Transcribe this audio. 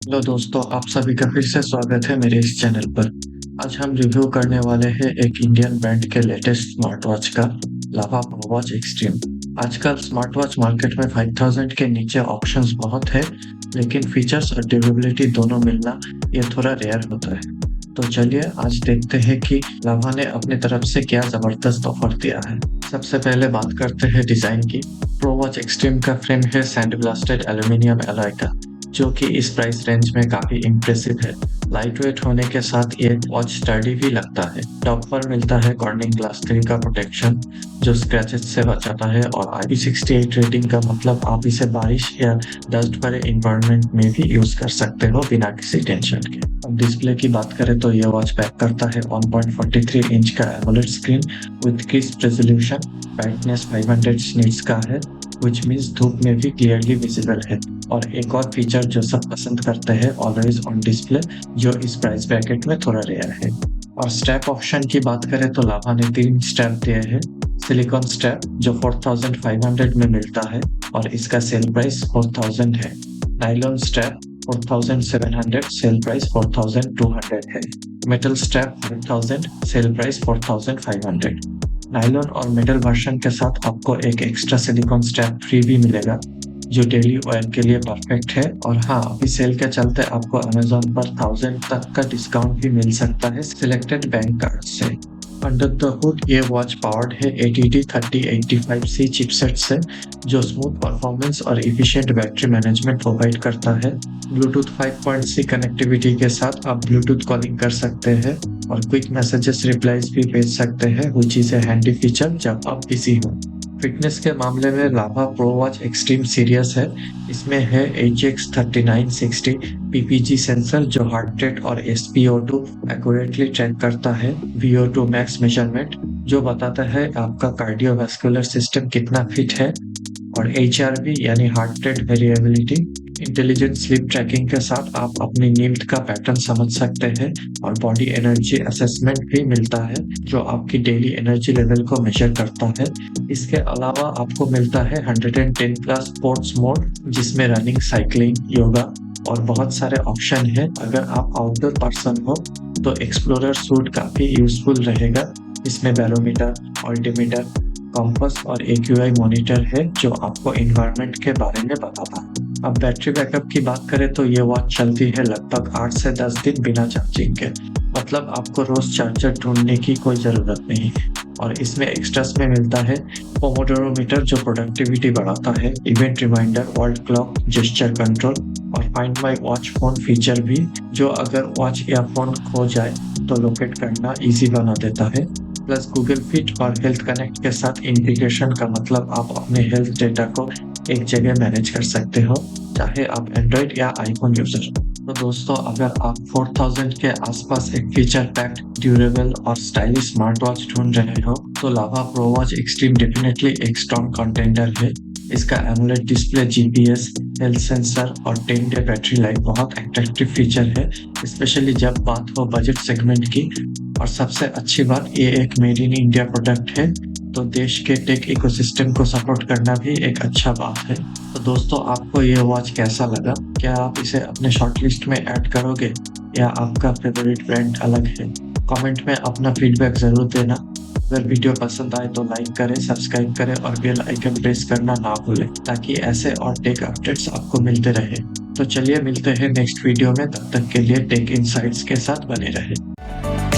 Hello दोस्तों, आप सभी का फिर से स्वागत है मेरे इस चैनल पर। आज हम रिव्यू करने वाले हैं एक इंडियन ब्रांड के लेटेस्ट स्मार्ट वॉच का, लावा प्रो वॉच एक्सट्रीम। आजकल स्मार्ट वॉच मार्केट में 5000 के नीचे ऑप्शंस बहुत है, लेकिन फीचर्स और ड्यूरेबिलिटी दोनों मिलना ये थोड़ा रेयर होता है। तो चलिए आज देखते हैं कि लावा ने अपनी तरफ से क्या जबरदस्त ऑफर दिया है। सबसे पहले बात करते हैं डिजाइन की। प्रो वॉच एक्सट्रीम का फ्रेम है सैंड ब्लास्टेड एल्यूमिनियम एलॉय का, जो कि इस प्राइस रेंज में काफी इम्प्रेसिव है। लाइट वेट होने के साथ ये वॉच स्टडी भी लगता है। टॉप पर मिलता है कॉर्निंग ग्लास 3 का प्रोटेक्शन, जो स्क्रैचेस से बचाता है, और IP68 रेटिंग का मतलब आप इसे बारिश या डस्ट भरे इन्वायरमेंट में भी यूज कर सकते हो बिना किसी टेंशन के। अब डिस्प्ले की बात करें तो ये वॉच पैक करता है 1.43 इंच का AMOLED screen with crisp resolution. Brightness 500 nits का है, which means धूप में भी क्लियरली विजिबल है। और एक और फीचर जो सब पसंद करते हैं, ऑलवेज ऑन डिस्प्ले, जो इस प्राइस ब्रैकेट में थोड़ा रेयर है। और स्ट्रैप ऑप्शन की बात करें तो लावा ने 3 स्ट्रैप दिए हैं। सिलिकॉन स्ट्रैप जो 4500 में मिलता है और इसका सेल प्राइस 4000 है। नाइलॉन स्ट्रैप 4700, सेल प्राइस 4200 है। Metal strap 5000, sale price 4500। Nylon और मेटल वर्जन के साथ आपको एक एक्स्ट्रा सिलिकॉन स्ट्रैप फ्री भी मिलेगा, जो डेली वेयर के लिए परफेक्ट है। और हाँ, अभी सेल के चलते आपको अमेजोन पर 1000 तक का डिस्काउंट भी मिल सकता है सिलेक्टेड बैंक कार्ड से। अंडर द हुड ये वॉच पावर्ड है ATT 3085C चिपसेट से, जो स्मूथ परफॉर्मेंस और इफिशिएंट बैटरी मैनेजमेंट प्रोवाइड करता है। ब्लूटूथ 5.6 कनेक्टिविटी के साथ आप ब्लूटूथ कॉलिंग कर सकते हैं और क्विक मैसेजेस रिप्लाईज भी भेज सकते हैं, which is a handy feature जब आप बिजी हो। फिटनेस के मामले में लावा प्रो वॉच एक्सट्रीम सीरियस है। इसमें है HX 3960 PPG सेंसर, जो हार्ट रेट और SpO2 एक्यूरेटली ट्रैक करता है। VO2 मैक्स मेजरमेंट, जो बताता है आपका कार्डियोवास्कुलर सिस्टम कितना फिट है। और HRV यानी heart rate variability, intelligent sleep tracking के साथ आप अपनी नींद का पैटर्न समझ सकते हैं। और बॉडी एनर्जी असेसमेंट भी मिलता है, जो आपकी डेली एनर्जी लेवल को मेजर करता है। इसके अलावा आपको मिलता है 110 प्लस स्पोर्ट्स मोड, जिसमें रनिंग, साइकिलिंग, योगा और बहुत सारे ऑप्शन है। अगर आप आउटडोर पर्सन हो तो एक्सप्लोरर सूट काफी यूजफुल रहेगा। इसमें बैरोमीटर, ऑल्टीमीटर, कंपास और AQI मॉनिटर है, जो आपको इन्वायरमेंट के बारे में बताता है। अब बैटरी बैकअप की बात करें तो ये वॉच चलती है लगभग 8 से 10 दिन बिना चार्जिंग के, मतलब आपको रोज चार्जर ढूंढने की कोई जरूरत नहीं। और इसमें एक्स्ट्रास में मिलता है पोमोडोरोमीटर, जो प्रोडक्टिविटी बढ़ाता है, event reminder, world clock, gesture control और find my watch phone feature भी, जो अगर वॉच या फोन खो जाए तो लोकेट करना इजी बना देता है। प्लस गूगल फिट और हेल्थ कनेक्ट के साथ इंटीग्रेशन का मतलब आप अपने हेल्थ डेटा को एक जगह मैनेज कर सकते हो, चाहे आप एंड्रॉइड या आईफोन यूजर हो। तो दोस्तों, अगर आप 4000 के आसपास एक फीचर पैक्ड, ड्यूरेबल और स्टाइलिश स्मार्ट वॉच ढूंढ रहे हो तो लावा प्रो वॉच एक्सट्रीम डेफिनेटली एक स्ट्रॉन्ग कंटेंडर है। इसका AMOLED display, GPS, health sensor और 10 डे बैटरी लाइफ बहुत अट्रैक्टिव फीचर है, स्पेशली जब बात हो बजट सेगमेंट की। और सबसे अच्छी बात, ये एक मेड इन इंडिया प्रोडक्ट है, तो देश के टेक इकोसिस्टम को सपोर्ट करना भी एक अच्छा बात है। तो दोस्तों, आपको ये वॉच कैसा लगा? क्या आप इसे अपने शॉर्टलिस्ट में ऐड करोगे या आपका फेवरेट ब्रांड अलग है? कमेंट में अपना फीडबैक जरूर देना। अगर वीडियो पसंद आए तो लाइक करें, सब्सक्राइब करें और बेल आइकन प्रेस करना ना भूलें, ताकि ऐसे और टेक अपडेट्स आपको मिलते रहे। तो चलिए मिलते हैं नेक्स्ट वीडियो में, तब तक के लिए टेक इनसाइट्स के साथ बने रहें।